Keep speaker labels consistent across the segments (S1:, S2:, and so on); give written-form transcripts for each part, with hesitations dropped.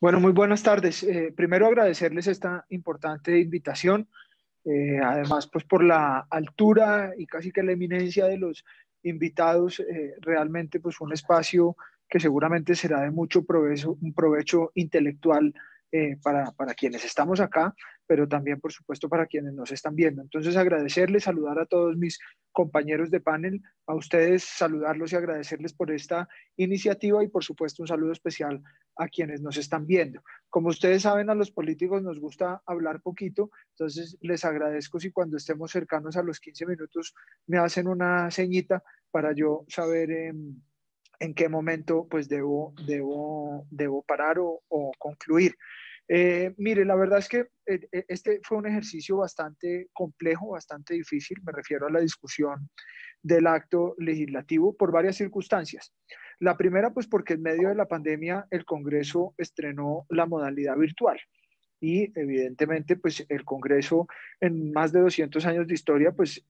S1: Bueno, muy buenas tardes. Primero agradecerles esta importante invitación, además pues por la altura y casi que la eminencia de los invitados, realmente pues un espacio que seguramente será de mucho provecho, un provecho intelectual para quienes estamos acá, pero también por supuesto para quienes nos están viendo. Entonces agradecerles, saludar a todos mis compañeros de panel, a ustedes saludarlos y agradecerles por esta iniciativa y por supuesto un saludo especial a quienes nos están viendo. Como ustedes saben, a los políticos nos gusta hablar poquito, entonces les agradezco si cuando estemos cercanos a los 15 minutos me hacen una ceñita para yo saber en qué momento pues debo parar o concluir. Mire, la verdad es que este fue un ejercicio bastante complejo, bastante difícil, me refiero a la discusión del acto legislativo por varias circunstancias. La primera, pues porque en medio de la pandemia el Congreso estrenó la modalidad virtual y evidentemente pues el Congreso en más de 200 años de historia pues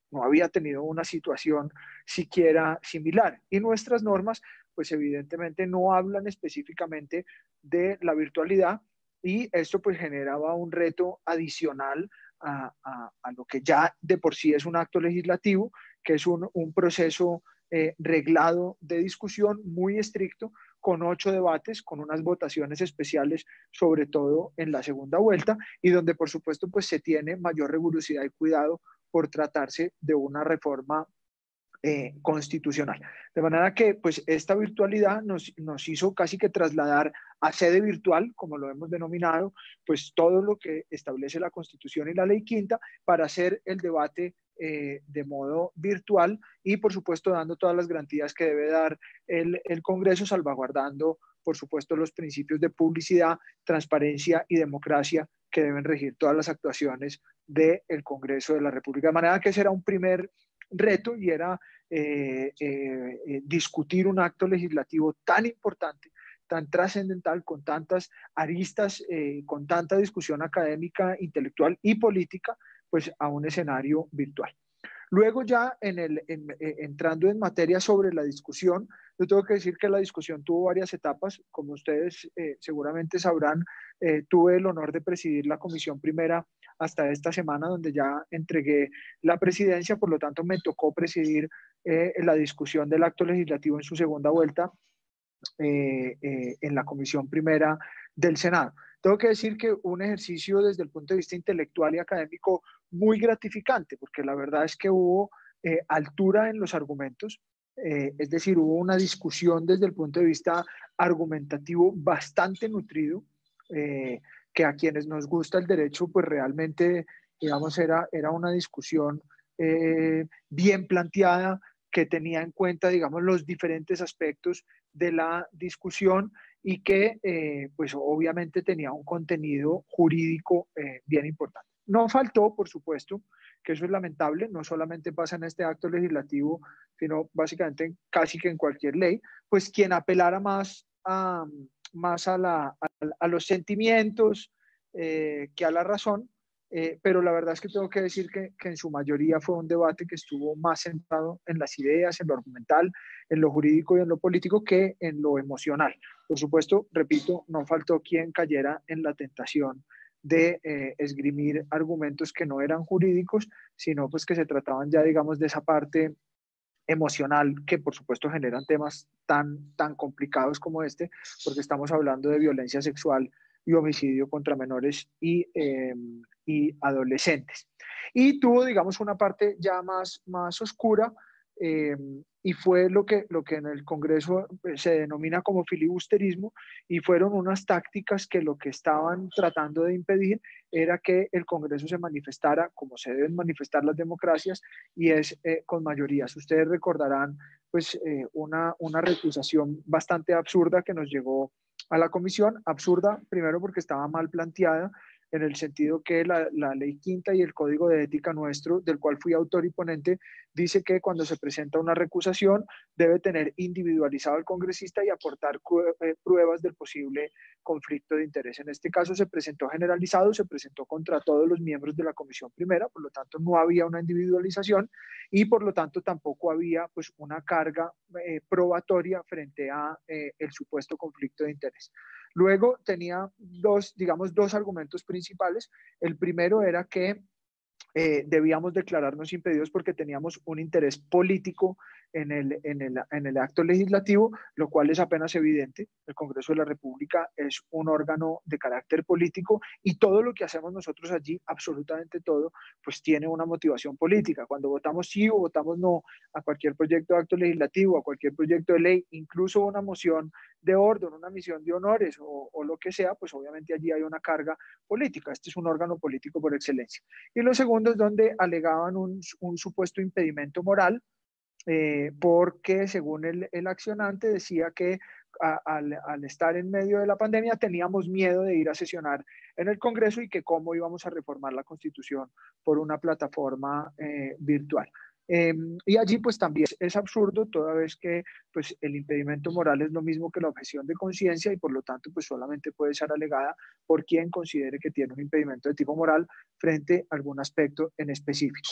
S1: no había tenido una situación siquiera similar. Y nuestras normas pues evidentemente no hablan específicamente de la virtualidad y esto pues generaba un reto adicional a lo que ya de por sí es un acto legislativo, que es un proceso reglado de discusión muy estricto, con 8 debates, con unas votaciones especiales, sobre todo en la segunda vuelta, y donde por supuesto pues se tiene mayor rigurosidad y cuidado por tratarse de una reforma constitucional. De manera que pues esta virtualidad nos hizo casi que trasladar a sede virtual, como lo hemos denominado, pues todo lo que establece la Constitución y la Ley Quinta para hacer el debate de modo virtual y por supuesto dando todas las garantías que debe dar el Congreso, salvaguardando por supuesto los principios de publicidad, transparencia y democracia que deben regir todas las actuaciones del Congreso de la República. De manera que ese era un primer reto y era discutir un acto legislativo tan importante, tan trascendental, con tantas aristas, con tanta discusión académica, intelectual y política, pues a un escenario virtual. Luego ya entrando en materia sobre la discusión, yo tengo que decir que la discusión tuvo varias etapas. Como ustedes seguramente sabrán, tuve el honor de presidir la comisión primera hasta esta semana, donde ya entregué la presidencia, por lo tanto me tocó presidir la discusión del acto legislativo en su segunda vuelta en la comisión primera del Senado. Tengo que decir que un ejercicio desde el punto de vista intelectual y académico muy gratificante, porque la verdad es que hubo altura en los argumentos, es decir, hubo una discusión desde el punto de vista argumentativo bastante nutrido, que a quienes nos gusta el derecho, pues realmente, digamos, era una discusión bien planteada, que tenía en cuenta, digamos, los diferentes aspectos de la discusión y que, pues obviamente tenía un contenido jurídico bien importante. No faltó, por supuesto, que eso es lamentable, no solamente pasa en este acto legislativo, sino básicamente casi que en cualquier ley, pues quien apelara más a los sentimientos que a la razón, pero la verdad es que tengo que decir que en su mayoría fue un debate que estuvo más centrado en las ideas, en lo argumental, en lo jurídico y en lo político que en lo emocional. Por supuesto, repito, no faltó quien cayera en la tentación de esgrimir argumentos que no eran jurídicos, sino pues que se trataban ya, digamos, de esa parte emocional que por supuesto generan temas tan complicados como este, porque estamos hablando de violencia sexual y homicidio contra menores y adolescentes. Y tuvo, digamos, una parte ya más oscura, eh, y fue lo que en el Congreso se denomina como filibusterismo, y fueron unas tácticas que lo que estaban tratando de impedir era que el Congreso se manifestara como se deben manifestar las democracias, y es con mayorías. Ustedes recordarán pues una recusación bastante absurda que nos llegó a la comisión, absurda primero porque estaba mal planteada, en el sentido que la ley quinta y el código de ética nuestro, del cual fui autor y ponente, dice que cuando se presenta una recusación debe tener individualizado el congresista y aportar pruebas del posible conflicto de interés. En este caso se presentó generalizado, se presentó contra todos los miembros de la comisión primera, por lo tanto no había una individualización, y por lo tanto tampoco había pues una carga probatoria frente a el supuesto conflicto de interés. Luego tenía digamos, dos argumentos principales. El primero era que debíamos declararnos impedidos porque teníamos un interés político en el acto legislativo, lo cual es apenas evidente. El Congreso de la República es un órgano de carácter político y todo lo que hacemos nosotros allí, absolutamente todo, pues tiene una motivación política. Cuando votamos sí o votamos no a cualquier proyecto de acto legislativo, a cualquier proyecto de ley, incluso una moción de orden, una misión de honores o lo que sea, pues obviamente allí hay una carga política. Este es un órgano político por excelencia. Y lo segundo es donde alegaban un supuesto impedimento moral, porque según el accionante decía que al estar en medio de la pandemia teníamos miedo de ir a sesionar en el Congreso y que cómo íbamos a reformar la Constitución por una plataforma virtual. Y allí pues también es absurdo, toda vez que pues el impedimento moral es lo mismo que la objeción de conciencia y por lo tanto pues solamente puede ser alegada por quien considere que tiene un impedimento de tipo moral frente a algún aspecto en específico.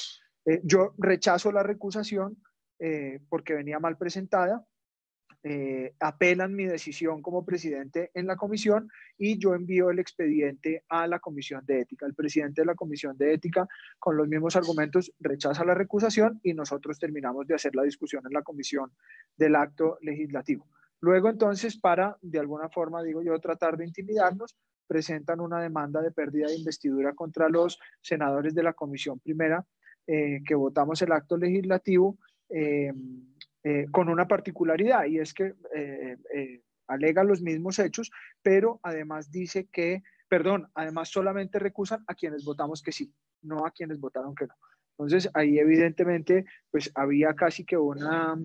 S1: Yo rechazo la recusación porque venía mal presentada. Apelan mi decisión como presidente en la comisión y yo envío el expediente a la comisión de ética. El presidente de la comisión de ética, con los mismos argumentos, rechaza la recusación y nosotros terminamos de hacer la discusión en la comisión del acto legislativo. Luego, entonces, para, de alguna forma, digo yo, tratar de intimidarnos, presentan una demanda de pérdida de investidura contra los senadores de la comisión primera que votamos el acto legislativo. Con una particularidad y es que alega los mismos hechos, pero además dice que, perdón, además solamente recusan a quienes votamos que sí, no a quienes votaron que no. Entonces ahí evidentemente pues había casi que una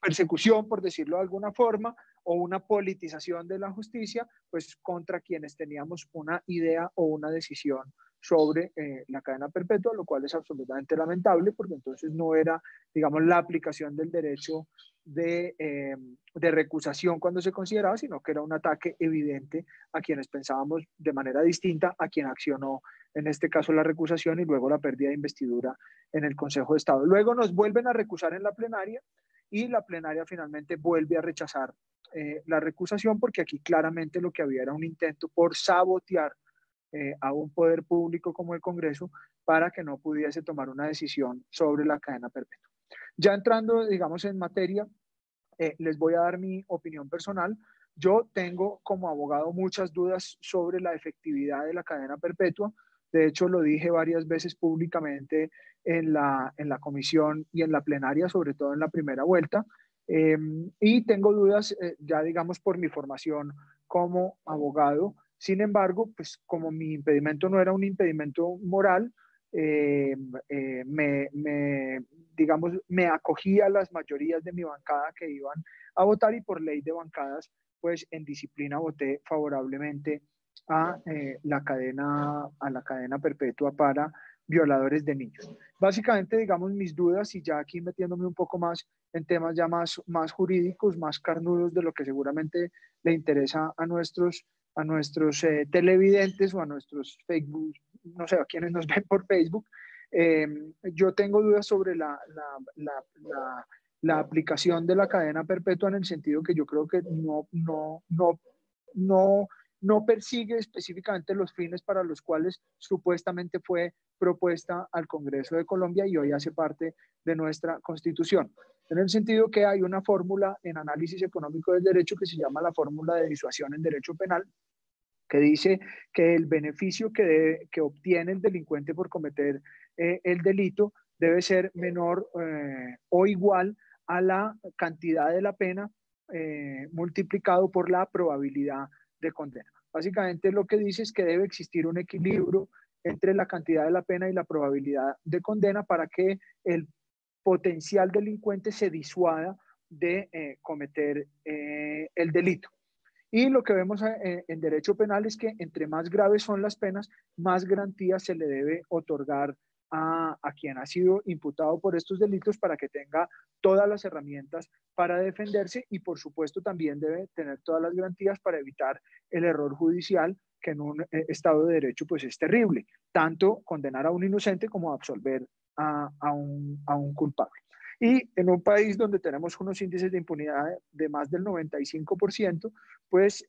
S1: persecución, por decirlo de alguna forma, o una politización de la justicia, pues contra quienes teníamos una idea o una decisión sobre la cadena perpetua, lo cual es absolutamente lamentable, porque entonces no era, digamos, la aplicación del derecho de recusación cuando se consideraba, sino que era un ataque evidente a quienes pensábamos de manera distinta a quien accionó, en este caso, la recusación y luego la pérdida de investidura en el Consejo de Estado. Luego nos vuelven a recusar en la plenaria y la plenaria finalmente vuelve a rechazar la recusación porque aquí claramente lo que había era un intento por sabotear a un poder público como el Congreso para que no pudiese tomar una decisión sobre la cadena perpetua. Ya entrando, digamos, en materia, les voy a dar mi opinión personal. Yo tengo como abogado muchas dudas sobre la efectividad de la cadena perpetua. De hecho, lo dije varias veces públicamente en la comisión y en la plenaria, sobre todo en la primera vuelta. Y tengo dudas, ya digamos, por mi formación como abogado. Sin embargo, pues como mi impedimento no era un impedimento moral, eh, digamos, me acogí a las mayorías de mi bancada que iban a votar y por ley de bancadas, pues en disciplina voté favorablemente a la cadena perpetua para violadores de niños. Básicamente, digamos, mis dudas y ya aquí metiéndome un poco más en temas ya más jurídicos, más carnudos de lo que seguramente le interesa a nuestros televidentes o a nuestros Facebook, no sé, a quienes nos ven por Facebook. Eh, yo tengo dudas sobre la aplicación de la cadena perpetua en el sentido que yo creo que no, no persigue específicamente los fines para los cuales supuestamente fue propuesta al Congreso de Colombia y hoy hace parte de nuestra Constitución. En el sentido que hay una fórmula en análisis económico del derecho que se llama la fórmula de disuasión en derecho penal, que dice que el beneficio que obtiene el delincuente por cometer el delito debe ser menor o igual a la cantidad de la pena multiplicado por la probabilidad de condena. Básicamente lo que dice es que debe existir un equilibrio entre la cantidad de la pena y la probabilidad de condena para que el potencial delincuente se disuada de cometer el delito. Y lo que vemos en derecho penal es que entre más graves son las penas, más garantías se le debe otorgar a quien ha sido imputado por estos delitos para que tenga todas las herramientas para defenderse y por supuesto también debe tener todas las garantías para evitar el error judicial que en un Estado de Derecho pues es terrible, tanto condenar a un inocente como absolver a un culpable. Y en un país donde tenemos unos índices de impunidad de más del 95%, pues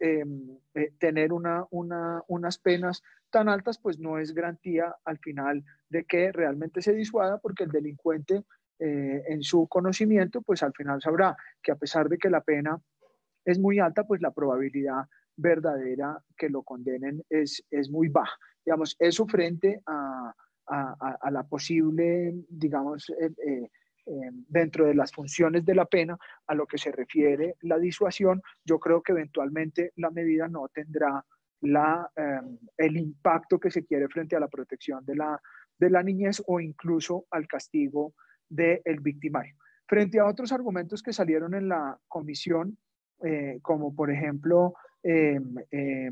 S1: tener unas penas tan altas, pues no es garantía al final de que realmente se disuada, porque el delincuente en su conocimiento, pues al final sabrá que a pesar de que la pena es muy alta, pues la probabilidad verdadera que lo condenen es muy baja. Digamos, eso frente a la posible, digamos, dentro de las funciones de la pena, a lo que se refiere la disuasión, yo creo que eventualmente la medida no tendrá el impacto que se quiere frente a la protección de la niñez o incluso al castigo del victimario. Frente a otros argumentos que salieron en la comisión, como por ejemplo, eh, eh,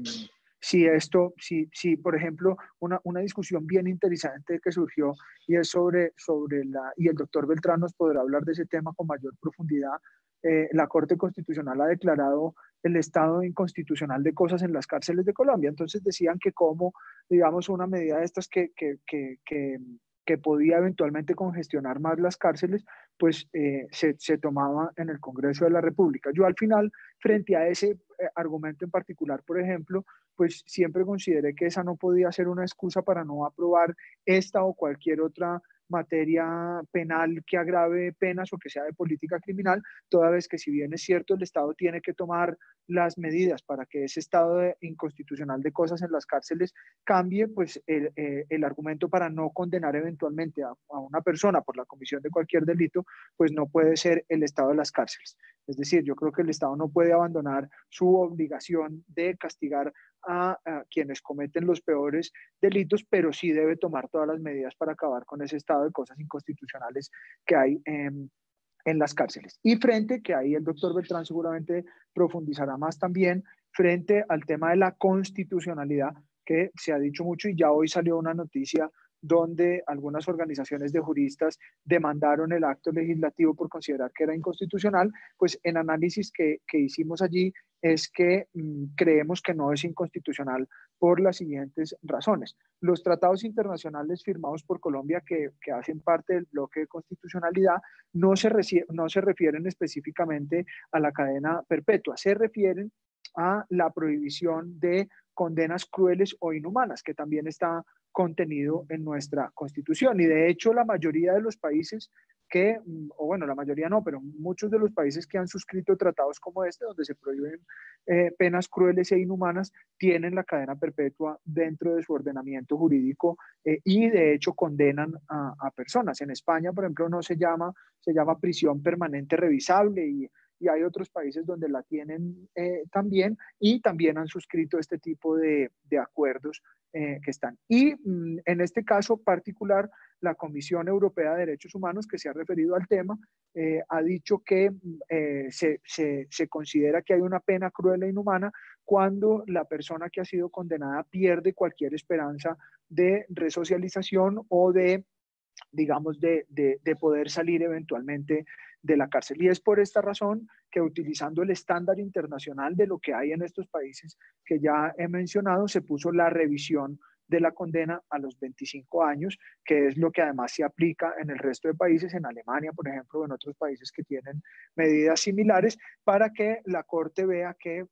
S1: si por ejemplo, una discusión bien interesante que surgió y es y el doctor Beltrán nos podrá hablar de ese tema con mayor profundidad. La Corte Constitucional ha declarado el estado inconstitucional de cosas en las cárceles de Colombia. Entonces decían que como, digamos, una medida de estas que podía eventualmente congestionar más las cárceles, pues se tomaba en el Congreso de la República. Yo al final, frente a ese argumento en particular, por ejemplo, pues siempre consideré que esa no podía ser una excusa para no aprobar esta o cualquier otra materia penal que agrave penas o que sea de política criminal, toda vez que si bien es cierto el Estado tiene que tomar las medidas para que ese estado inconstitucional de cosas en las cárceles cambie, pues el argumento para no condenar eventualmente a una persona por la comisión de cualquier delito, pues no puede ser el estado de las cárceles. Es decir, yo creo que el Estado no puede abandonar su obligación de castigar a quienes cometen los peores delitos, pero sí debe tomar todas las medidas para acabar con ese estado de cosas inconstitucionales que hay en las cárceles. Y frente, que ahí el doctor Beltrán seguramente profundizará más también, frente al tema de la constitucionalidad, que se ha dicho mucho y ya hoy salió una noticia donde algunas organizaciones de juristas demandaron el acto legislativo por considerar que era inconstitucional, pues en análisis que hicimos allí es que creemos que no es inconstitucional por las siguientes razones. Los tratados internacionales firmados por Colombia que hacen parte del bloque de constitucionalidad no se refieren específicamente a la cadena perpetua, se refieren a la prohibición de condenas crueles o inhumanas, que también está contenido en nuestra Constitución. Y de hecho, la mayoría de los países que, o bueno, la mayoría no, pero muchos de los países que han suscrito tratados como este, donde se prohíben penas crueles e inhumanas, tienen la cadena perpetua dentro de su ordenamiento jurídico y de hecho condenan a personas. En España, por ejemplo, no se llama prisión permanente revisable y hay otros países donde la tienen también y también han suscrito este tipo de acuerdos que están. Y en este caso particular, la Comisión Europea de Derechos Humanos, que se ha referido al tema, ha dicho que se considera que hay una pena cruel e inhumana cuando la persona que ha sido condenada pierde cualquier esperanza de resocialización o de digamos, de poder salir eventualmente de la cárcel. Y es por esta razón que utilizando el estándar internacional de lo que hay en estos países que ya he mencionado, se puso la revisión de la condena a los 25 años, que es lo que además se aplica en el resto de países, en Alemania, por ejemplo, o en otros países que tienen medidas similares, para que la Corte vea que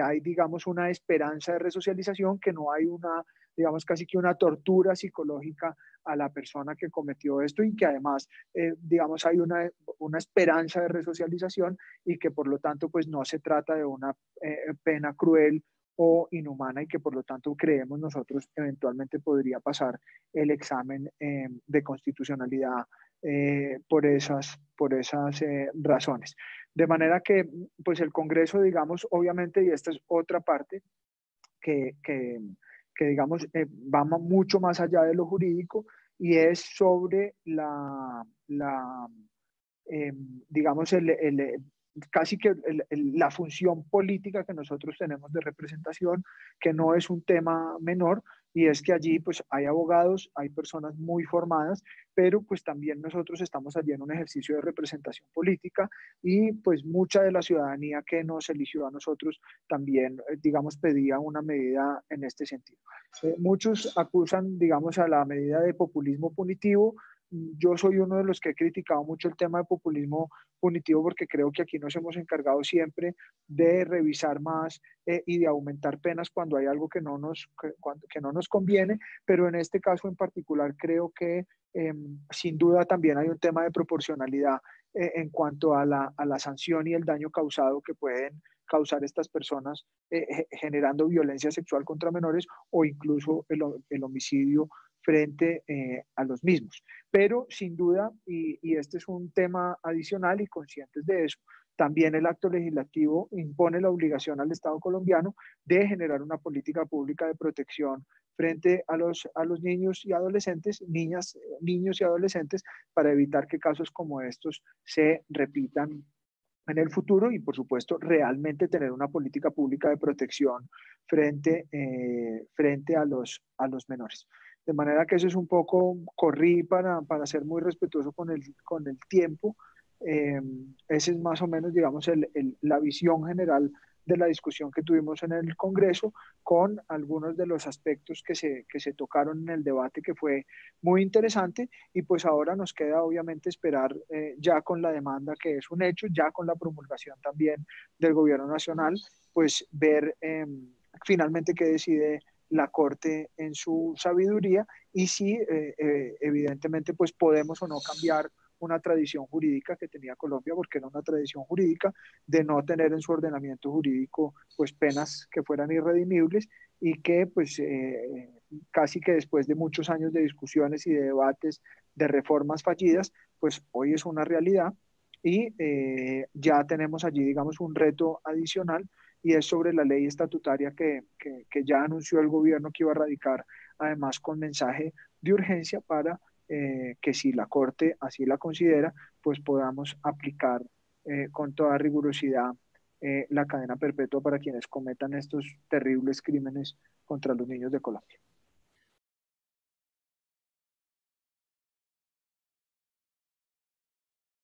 S1: hay, digamos, una esperanza de resocialización, que no hay una, digamos, casi que una tortura psicológica a la persona que cometió esto y que además, digamos, hay una esperanza de resocialización y que por lo tanto, pues no se trata de una pena cruel o inhumana y que por lo tanto creemos nosotros eventualmente podría pasar el examen de constitucionalidad por esas razones. De manera que, pues el Congreso, digamos, obviamente, y esta es otra parte que, que, que digamos, va mucho más allá de lo jurídico y es sobre eh, digamos, casi que la función política que nosotros tenemos de representación, que no es un tema menor, y es que allí pues hay abogados, hay personas muy formadas, pero pues también nosotros estamos allí en un ejercicio de representación política y pues mucha de la ciudadanía que nos eligió a nosotros también, digamos, pedía una medida en este sentido. Muchos acusan, digamos, a la medida de populismo punitivo. yo soy uno de los que he criticado mucho el tema de populismo punitivo porque creo que aquí nos hemos encargado siempre de revisar más y de aumentar penas cuando hay algo que no nos conviene, pero en este caso en particular creo que sin duda también hay un tema de proporcionalidad en cuanto a la sanción y el daño causado que pueden causar estas personas generando violencia sexual contra menores o incluso el homicidio frente a los mismos. Pero sin duda, y este es un tema adicional y conscientes de eso, también el acto legislativo impone la obligación al Estado colombiano de generar una política pública de protección frente a los niños y adolescentes, niñas, niños y adolescentes, para evitar que casos como estos se repitan en el futuro y, por supuesto, realmente tener una política pública de protección frente a los menores. De manera que eso es un poco, corrí para ser muy respetuoso con el tiempo. Esa es más o menos, digamos, la visión general de la discusión que tuvimos en el Congreso con algunos de los aspectos que se tocaron en el debate, que fue muy interesante. Y pues ahora nos queda obviamente esperar ya con la demanda, que es un hecho, ya con la promulgación también del Gobierno Nacional, pues ver finalmente qué decide la Corte en su sabiduría y si evidentemente pues podemos o no cambiar una tradición jurídica que tenía Colombia, porque era una tradición jurídica de no tener en su ordenamiento jurídico pues penas que fueran irredimibles y que pues casi que después de muchos años de discusiones y de debates de reformas fallidas, pues hoy es una realidad y ya tenemos allí, digamos, un reto adicional y es sobre la ley estatutaria que ya anunció el gobierno que iba a radicar, además con mensaje de urgencia para que si la Corte así la considera, pues podamos aplicar con toda rigurosidad la cadena perpetua para quienes cometan estos terribles crímenes contra los niños de Colombia.